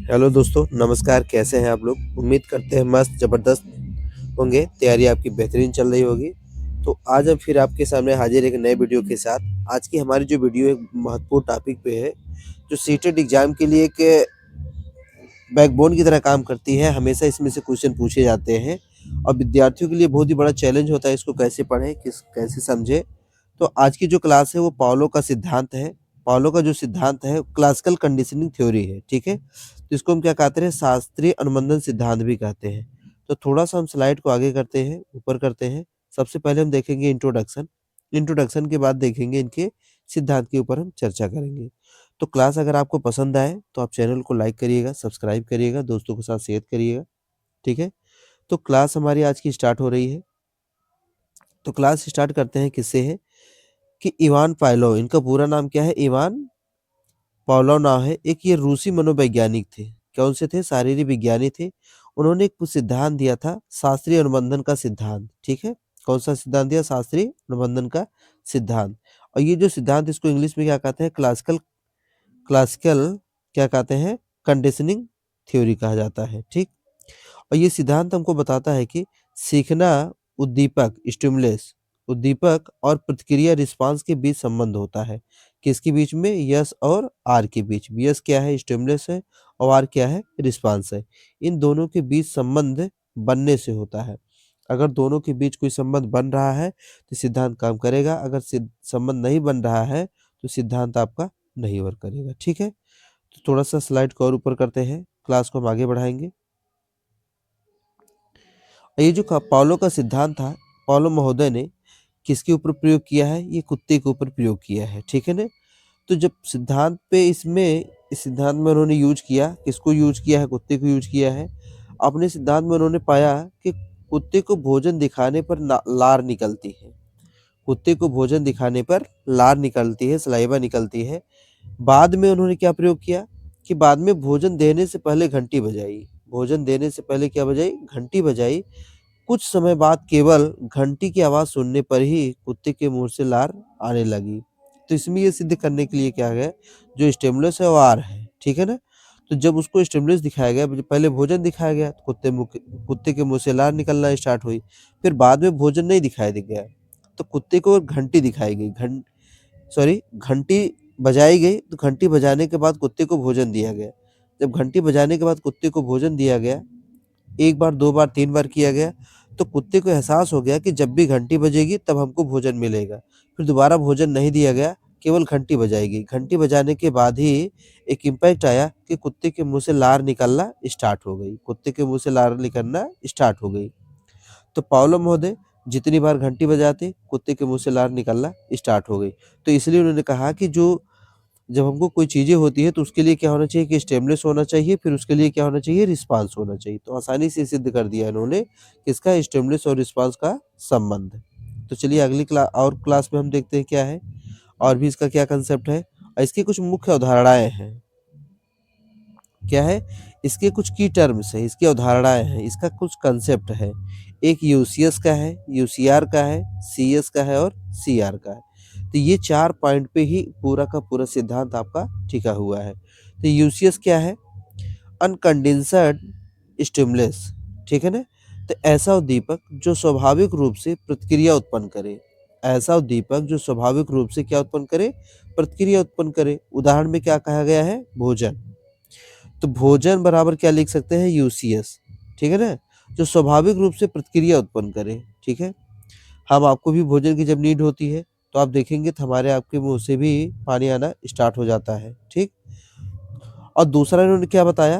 Hello दोस्तों, नमस्कार। कैसे हैं आप लोग? उम्मीद करते हैं मस्त ज़बरदस्त होंगे। तैयारी आपकी बेहतरीन चल रही होगी। तो आज हम फिर आपके सामने हाजिर एक नए वीडियो के साथ। आज की हमारी जो वीडियो एक महत्वपूर्ण टॉपिक पे है, जो सीटेट एग्ज़ाम के लिए एक बैकबोन की तरह काम करती है। हमेशा इसमें से क्वेश्चन पूछे जाते हैं और विद्यार्थियों के लिए बहुत ही बड़ा चैलेंज होता है इसको कैसे पढ़ें, कैसे समझें। तो आज की जो क्लास है वो पाउलो का सिद्धांत है। पाउलो का जो सिद्धांत है क्लासिकल कंडीशनिंग थ्योरी है, ठीक है? तो इसको हम क्या कहते हैं? शास्त्रीय अनुबंधन सिद्धांत भी कहते हैं। तो थोड़ा-सा हम स्लाइड को आगे करते हैं, ऊपर करते हैं। सबसे पहले हम देखेंगे इंट्रोडक्शन। इंट्रोडक्शन के बाद देखेंगे इनके सिद्धांत के ऊपर हम चर्चा करेंगे। तो क्लास अगर आपको पसंद आए तो आप चैनल को लाइक करिएगा, सब्सक्राइब करिएगा, दोस्तों के साथ शेयर करिएगा, ठीक है? तो क्लास हमारी आज की स्टार्ट हो रही है। तो क्लास स्टार्ट करते हैं किससे है कि इवान पावलोव, इनका पूरा नाम क्या है? इवान पावलोव नाम है। एक ये रूसी मनोवैज्ञानिक थे। कौन से थे? शारीरिक विज्ञानी थे। उन्होंने एक सिद्धांत दिया था, शास्त्रीय अनुबंधन का सिद्धांत, ठीक है? कौन-सा सिद्धांत दिया? शास्त्रीय अनुबंधन का सिद्धांत। और ये जो सिद्धांत इसको इंग्लिश में क्या कहते हैं? क्लासिकल क्लासिकल क्या कहते हैं? कंडीशनिंग थ्योरी कहा जाता है, ठीक? और ये सिद्धांत हमको बताता है कि सीखना उद्दीपक स्टिमुलस उद्दीपक और प्रतिक्रिया रिस्पांस के बीच संबंध होता है। किसके बीच में? यस और आर के बीच। यस क्या है? स्टिमुलस है और आर क्या है? रिस्पांस है। इन दोनों के बीच संबंध बनने से होता है। अगर दोनों के बीच कोई संबंध बन रहा है तो सिद्धांत काम करेगा। अगर संबंध नहीं बन रहा है तो सिद्धांत आपका नहीं वर्क करेगा, ठीक है? तो थोड़ा-सा स्लाइड को और ऊपर करते हैं, क्लास को हम आगे बढ़ाएँगे। ये जो पाउलो का सिद्धांत था, पाउलो महोदय ने किसके ऊपर प्रयोग किया है? ये कुत्ते के ऊपर प्रयोग किया है, ठीक है ना? तो जब सिद्धांत पे इस सिद्धांत में उन्होंने यूज़ किया, किसको यूज़ किया है? कुत्ते को यूज़ किया है। अपने सिद्धांत में उन्होंने पाया कि कुत्ते को भोजन दिखाने पर ना लार निकलती है। कुत्ते को भोजन दिखाने पर लार निकलती है, सलाइवा निकलती है। बाद में उन्होंने क्या प्रयोग किया कि बाद में भोजन देने से पहले घंटी बजाई। भोजन देने से पहले क्या बजाई? घंटी बजाई। कुछ समय बाद केवल घंटी की आवाज़ सुनने पर ही कुत्ते के मुँह से लार आने लगी। तो इसमें ये सिद्ध करने के लिए क्या है, जो स्टिमुलस है वो आर है, ठीक है ना? तो जब उसको स्टिमुलस दिखाया गया, पहले भोजन दिखाया गया तो कुत्ते के मुँह से लार निकलना स्टार्ट हुई। फिर बाद में भोजन नहीं दिखाई दे गया, तो कुत्ते को घंटी दिखाई गई। घंटी बजाई गई, तो घंटी बजाने के बाद कुत्ते को भोजन दिया गया। जब घंटी बजाने के बाद कुत्ते को भोजन दिया गया, 1 बार, 2 बार, 3 बार किया गया, तो कुत्ते को एहसास हो गया कि जब भी घंटी बजेगी तब हमको भोजन मिलेगा। फिर दोबारा भोजन नहीं दिया गया, केवल घंटी बजाएगी। घंटी बजाने के बाद ही एक इम्पैक्ट आया कि कुत्ते के मुँह से लार निकलना स्टार्ट हो गई। कुत्ते के मुँह से लार निकलना स्टार्ट हो गई। तो पावलो महोदय जितनी बार घंटी बजाते, कुत्ते के मुँह से लार निकलना स्टार्ट हो गई। तो इसलिए उन्होंने कहा कि जब हमको कोई चीज़ें होती है तो उसके लिए क्या होना चाहिए कि स्टिमुलस होना चाहिए, फिर उसके लिए क्या होना चाहिए? रिस्पॉन्स होना चाहिए। तो आसानी से सिद्ध कर दिया इन्होंने किसका? स्टिमुलस और रिस्पॉन्स का संबंध। तो चलिए अगली क्लास में हम देखते हैं क्या है और भी इसका क्या कांसेप्ट है और इसकी कुछ मुख्य अवधारणाएँ हैं। क्या है? इसके कुछ की टर्म्स हैं, इसकी अवधारणाएँ हैं, इसका कुछ कांसेप्ट है। एक यूसीएस का है, यूसीआर का है, सीएस का है और सीआर का है। तो ये 4 पॉइंट पे ही पूरा का पूरा सिद्धांत आपका टिका हुआ है। तो यूसीएस क्या है? अनकंडेंस्ड स्टिमुलस, ठीक है ना? तो ऐसा उद्दीपक जो स्वाभाविक रूप से प्रतिक्रिया उत्पन्न करे। ऐसा उद्दीपक जो स्वाभाविक रूप से क्या उत्पन्न करे? प्रतिक्रिया उत्पन्न करे। उदाहरण में क्या कहा गया है? भोजन। तो भोजन बराबर क्या लिख सकते हैं? यूसीएस, ठीक है ना? जो स्वाभाविक रूप से प्रतिक्रिया उत्पन्न करे, ठीक है? हम आपको भी भोजन की जब नीड होती है तो आप देखेंगे तो हमारे आपके मुँह से भी पानी आना स्टार्ट हो जाता है, ठीक? और दूसरा इन्होंने क्या बताया?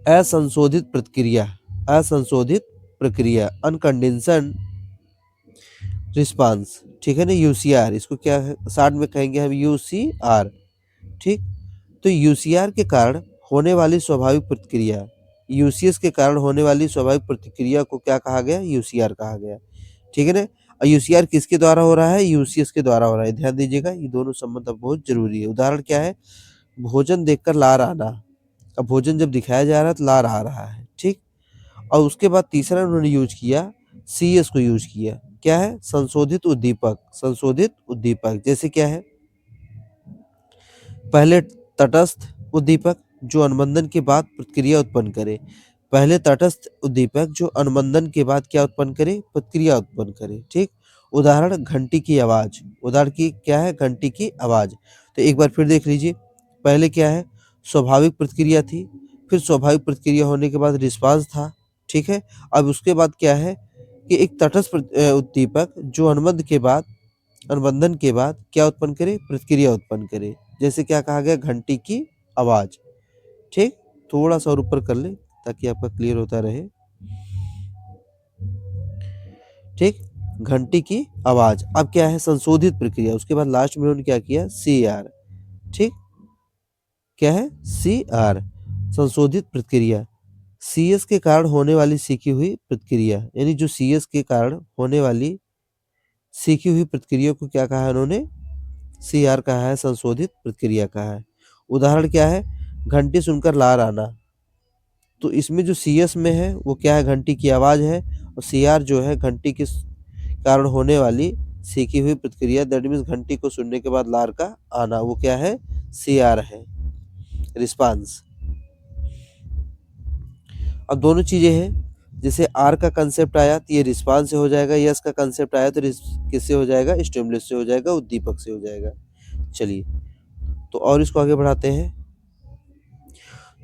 असंशोधित प्रतिक्रिया, असंशोधित प्रक्रिया, अनकंडीशनड रिस्पॉन्स, ठीक है ना? यूसीआर, इसको क्या है शॉर्ट में कहेंगे हम? यूसीआर, ठीक? तो यूसीआर के कारण होने वाली स्वाभाविक प्रतिक्रिया, यूसीएस के कारण होने वाली स्वाभाविक प्रतिक्रिया को क्या कहा गया? यूसीआर कहा गया, ठीक है ना? और यूसीआर किसके द्वारा हो रहा है? यूसीएस के द्वारा हो रहा है। ध्यान दीजिएगा, ये दोनों संबंध अब बहुत जरूरी है। उदाहरण क्या है? भोजन देखकर लार आना। अब भोजन जब दिखाया जा रहा है तो लार आ रहा है, ठीक? और उसके बाद तीसरा उन्होंने यूज किया, सीएस को यूज किया। क्या है? संशोधित उद्दीपक। संशोधित उद्दीपक जैसे क्या है? पहले तटस्थ उद्दीपक, जो अनुबंधन के बाद प्रतिक्रिया उत्पन्न करे। पहले तटस्थ उद्दीपक जो अनुबंधन के बाद क्या उत्पन्न करे, प्रतिक्रिया उत्पन्न करे। ठीक, उदाहरण घंटी की आवाज। उदाहरण की क्या है, घंटी की आवाज। तो एक बार फिर देख लीजिए, पहले क्या है, स्वाभाविक प्रतिक्रिया थी, फिर स्वाभाविक प्रतिक्रिया होने के बाद रिस्पांस था। ठीक है, अब उसके बाद क्या है कि एक तटस्थ उद्दीपक जो अनुबंधन के बाद क्या उत्पन्न करे, प्रतिक्रिया उत्पन्न करे। जैसे क्या कहा गया, घंटी की आवाज। ठीक, थोड़ा सा और ऊपर कर ले ताकि आपका क्लियर होता रहे। ठीक, घंटी की आवाज। अब क्या है, संशोधित प्रक्रिया। उसके बाद लास्ट में उन्होंने क्या किया, सी आर। ठीक, क्या है, सी आर, संशोधित प्रक्रिया। सी एस के कारण होने वाली सीखी हुई प्रतिक्रिया, यानी जो सी एस के कारण होने वाली सीखी हुई प्रतिक्रिया को क्या कहा है उन्होंने, सी आर कहा है, संशोधित प्रतिक्रिया कहा है। उदाहरण क्या है, घंटी सुनकर लार आना। तो इसमें जो सी एस में है वो क्या है, घंटी की आवाज है, और सी आर जो है घंटी के कारण होने वाली सीखी हुई प्रतिक्रिया, दैट मीन्स घंटी को सुनने के बाद लार का आना, वो क्या है, सी आर है, रिस्पांस। अब दोनों चीजें हैं, जैसे आर का कंसेप्ट आया तो ये रिस्पांस से हो जाएगा, यस का कंसेप्ट आया तो किससे हो जाएगा, स्टिमुलस से हो जाएगा, उद्दीपक से हो जाएगा। चलिए तो और इसको आगे बढ़ाते हैं।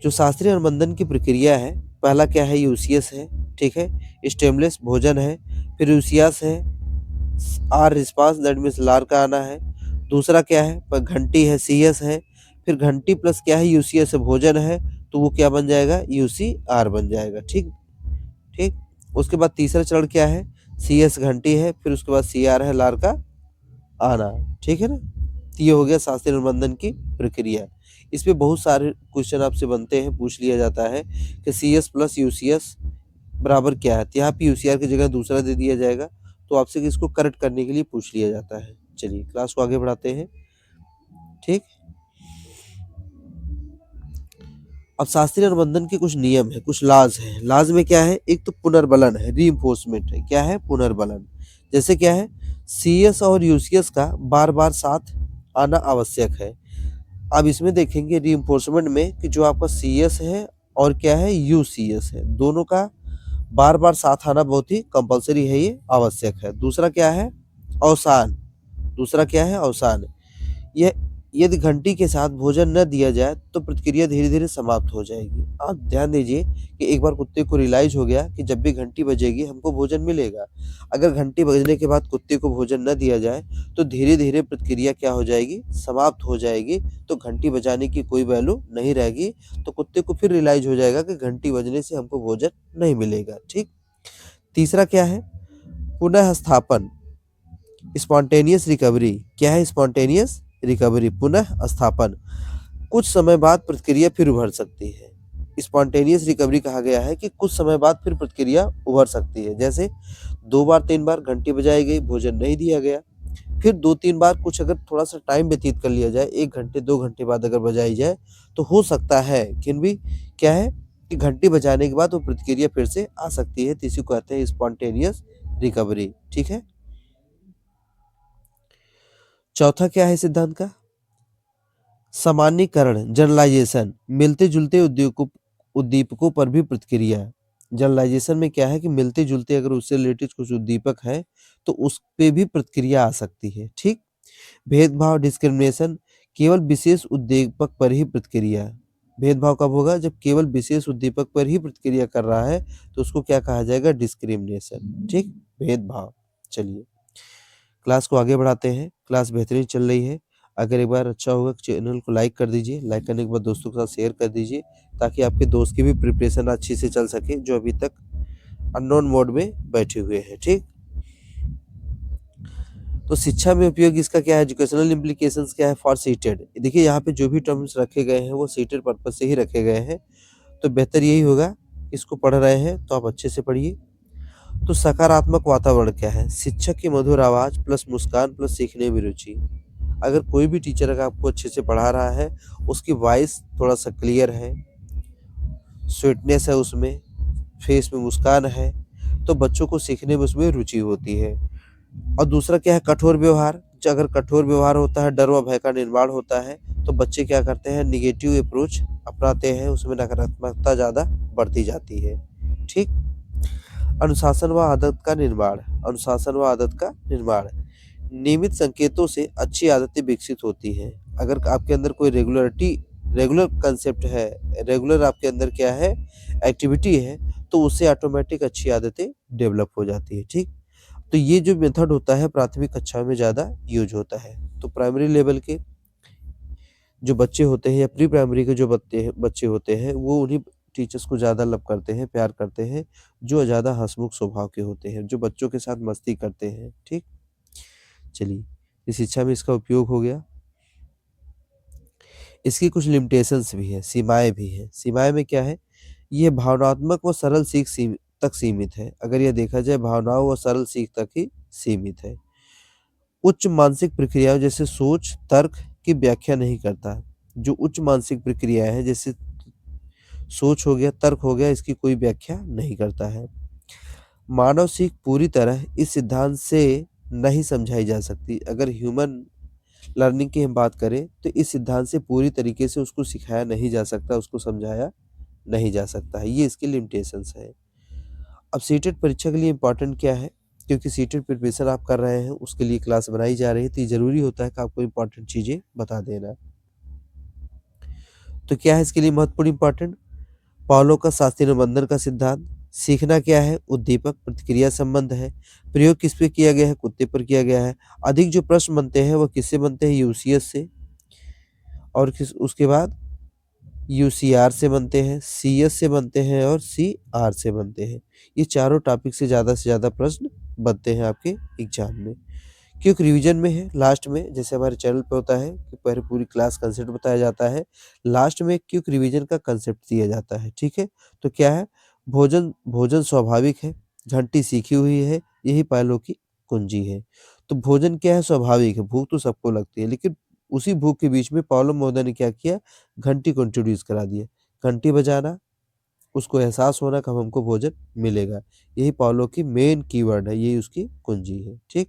जो शास्त्रीय अनुबंधन की प्रक्रिया है, पहला क्या है, यूसियस है। ठीक है, स्टिमुलस भोजन है, फिर यूसियस है, आर रिस्पांस, दैट मीन्स लार का आना है। दूसरा क्या है, पर घंटी है, सीएस है, फिर घंटी प्लस क्या है, यूसीएस है, भोजन है, तो वो क्या बन जाएगा, यूसी आर बन जाएगा। ठीक, ठीक। उसके बाद तीसरा चरण क्या है, सी एस घंटी है, फिर उसके बाद सी आर है, लार का आना। ठीक है ना, तो ये हो गया शास्त्रीय अनुबंधन की प्रक्रिया। इसमें बहुत सारे क्वेश्चन आपसे बनते हैं, पूछ लिया जाता है कि सी एस प्लस यूसीएस बराबर क्या है, तो यहाँ पे यूसीआर की जगह दूसरा दे दिया जाएगा, तो आपसे इसको करेक्ट करने के लिए पूछ लिया जाता है। चलिए क्लास को आगे बढ़ाते हैं। ठीक, अब शास्त्रीय अनुबंधन के कुछ नियम है, कुछ लाज है। लाज में क्या है, एक तो पुनर्बलन है, रीइंफोर्समेंट है। क्या है, पुनर्बलन। जैसे क्या है, सीएस और यूसीएस का बार बार साथ आना आवश्यक है। अब इसमें देखेंगे रीइंफोर्समेंट में कि जो आपका सीएस है और क्या है, यूसीएस है, दोनों का बार बार साथ आना बहुत ही कंपलसरी है, ये आवश्यक है। दूसरा क्या है, अवसान। दूसरा क्या है, अवसान। यह यदि घंटी के साथ भोजन न दिया जाए तो प्रतिक्रिया धीरे धीरे समाप्त हो जाएगी। आप ध्यान दीजिए कि एक बार कुत्ते को रियलाइज हो गया कि जब भी घंटी बजेगी हमको भोजन मिलेगा। अगर घंटी बजने के बाद कुत्ते को भोजन न दिया जाए तो धीरे धीरे प्रतिक्रिया क्या हो जाएगी, समाप्त हो जाएगी। तो घंटी बजाने की कोई वैल्यू नहीं रहेगी, तो कुत्ते को फिर रियलाइज हो जाएगा कि घंटी बजने से हमको भोजन नहीं मिलेगा। ठीक, तीसरा क्या है, पुनः स्थापन, स्पॉन्टेनियस रिकवरी। क्या है, स्पॉन्टेनियस रिकवरी, पुनः स्थापन। कुछ समय बाद प्रतिक्रिया फिर उभर सकती है। स्पॉन्टेनियस रिकवरी कहा गया है कि कुछ समय बाद फिर प्रतिक्रिया उभर सकती है। जैसे 2 बार 3 बार घंटी बजाई गई, भोजन नहीं दिया गया, फिर 2-3 बार कुछ अगर थोड़ा सा टाइम व्यतीत कर लिया जाए, 1 घंटे 2 घंटे बाद अगर बजाई जाए, तो हो सकता है कि भी क्या है कि घंटी बजाने के बाद वो प्रतिक्रिया फिर से आ सकती है। तो इसी को कहते हैं स्पॉन्टेनियस रिकवरी। ठीक है, चौथा क्या है सिद्धांत का, सामान्यीकरण, जनरलाइजेशन। मिलते जुलते उद्दीपकों पर भी प्रतिक्रिया। जनरलाइजेशन में क्या है कि मिलते जुलते अगर उससे रिलेटेड कुछ उद्दीपक है तो उस पे भी प्रतिक्रिया आ सकती है। ठीक, भेदभाव, डिस्क्रिमिनेशन, केवल विशेष उद्दीपक पर ही प्रतिक्रिया। भेदभाव कब होगा, जब केवल विशेष उद्दीपक पर ही प्रतिक्रिया कर रहा है, तो उसको क्या कहा जाएगा, डिस्क्रिमिनेशन। ठीक, भेदभाव। चलिए क्लास को आगे बढ़ाते हैं। क्लास बेहतरीन चल रही है। अगर एक बार अच्छा होगा चैनल को लाइक कर दीजिए, लाइक करने के बाद दोस्तों के साथ शेयर कर दीजिए, ताकि आपके दोस्त की भी प्रिपरेशन अच्छी से चल सके जो अभी तक अननोन मोड में बैठे हुए हैं। ठीक, तो शिक्षा में उपयोग इसका क्या है, एजुकेशनल इम्प्लीकेशंस क्या है फॉर सीटेड। देखिए यहाँ पे जो भी टर्म्स रखे गए हैं वो सीटेड पर्पज से ही रखे गए हैं, तो बेहतर यही होगा, इसको पढ़ रहे हैं तो आप अच्छे से पढ़िए। तो सकारात्मक वातावरण क्या है, शिक्षक की मधुर आवाज प्लस मुस्कान प्लस सीखने में रुचि। अगर कोई भी टीचर अगर आपको अच्छे से पढ़ा रहा है, उसकी वॉइस थोड़ा सा क्लियर है, स्वीटनेस है उसमें, फेस में मुस्कान है, तो बच्चों को सीखने में उसमें रुचि होती है। और दूसरा क्या है, कठोर व्यवहार। अगर कठोर व्यवहार होता है, डर व भय का निर्माण होता है, तो बच्चे क्या करते हैं, नेगेटिव अप्रोच अपनाते हैं, उसमें नकारात्मकता ज़्यादा बढ़ती जाती है। ठीक। अनुशासन व आदत का निर्माण। अनुशासन व आदत का निर्माण नियमित संकेतों से अच्छी आदतें विकसित होती हैं। अगर आपके अंदर कोई रेगुलर कंसेप्ट है, रेगुलर आपके अंदर क्या है, एक्टिविटी है, तो उससे ऑटोमेटिक अच्छी आदतें डेवलप हो जाती है। ठीक। तो ये जो मेथड होता है प्राथमिक कक्षा में ज़्यादा यूज होता है। तो प्राइमरी लेवल के जो बच्चे होते हैं या प्री प्राइमरी के जो बच्चे होते हैं, वो उन्हीं टीचर्स को ज़्यादा लव करते हैं, प्यार करते हैं, जो ज़्यादा हँसमुख स्वभाव के होते हैं, जो बच्चों के साथ मस्ती करते हैं। ठीक। चलिए, इस शिक्षा में इसका उपयोग हो गया। इसकी कुछ लिमिटेशंस भी हैं, सीमाएँ भी हैं। सीमाएँ में क्या है, ये भावनात्मक व सरल सीख तक सीमित है। अगर यह देखा जाए, भावनाओं व सरल सीख तक ही सीमित है। उच्च मानसिक प्रक्रियाओं जैसे सोच, तर्क की व्याख्या नहीं करता। जो उच्च मानसिक प्रक्रियाएँ हैं, जैसे सोच हो गया, तर्क हो गया, इसकी कोई व्याख्या नहीं करता है। मानव सीख पूरी तरह इस सिद्धांत से नहीं समझाई जा सकती। अगर ह्यूमन लर्निंग की हम बात करें, तो इस सिद्धांत से पूरी तरीके से उसको सिखाया नहीं जा सकता, उसको समझाया नहीं जा सकता है। ये इसके लिमिटेशंस है। अब सीटेट परीक्षा के लिए इम्पोर्टेंट क्या है? क्योंकि सीटेट प्रिपरेशन आप कर रहे हैं, उसके लिए क्लास बनाई जा रही है, तो ये ज़रूरी होता है कि आपको इम्पोर्टेंट चीज़ें बता देना। तो क्या है इसके लिए महत्वपूर्ण इम्पोर्टेंट? पाउलो का शास्त्रीय अनुबंधन का सिद्धांत। सीखना क्या है? उद्दीपक प्रतिक्रिया संबंध है। प्रयोग किस पे किया गया है? कुत्ते पर किया गया है। अधिक जो प्रश्न बनते हैं, वह किससे बनते हैं? यूसीएस से। और उसके बाद यूसीआर से बनते हैं, सीएस से बनते हैं और सीआर से बनते हैं। ये चारों टॉपिक से ज़्यादा प्रश्न बनते हैं आपके एग्जाम में। क्विक रिवीजन में है लास्ट में, जैसे हमारे चैनल पे होता है कि पहले पूरी क्लास कंसेप्ट बताया जाता है, लास्ट में क्विक रिवीजन का कंसेप्ट दिया जाता है। ठीक है। तो क्या है, भोजन भोजन स्वाभाविक है, घंटी सीखी हुई है, यही पायलों की कुंजी है। तो भोजन क्या है, स्वाभाविक है, भूख तो सबको लगती है, लेकिन उसी भूख के बीच में पाउलो महोदय ने क्या किया, घंटी को इंट्रोड्यूस करा दिया। घंटी बजाना, उसको एहसास होना कि अब हमको भोजन मिलेगा, यही पाउलो की मेन कीवर्ड है, यही उसकी कुंजी है। ठीक।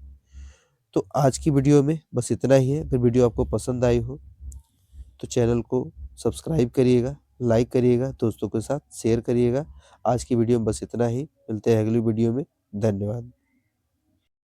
तो आज की वीडियो में बस इतना ही है। अगर वीडियो आपको पसंद आई हो तो चैनल को सब्सक्राइब करिएगा, लाइक करिएगा, दोस्तों के साथ शेयर करिएगा। आज की वीडियो में बस इतना ही। मिलते हैं अगली वीडियो में। धन्यवाद।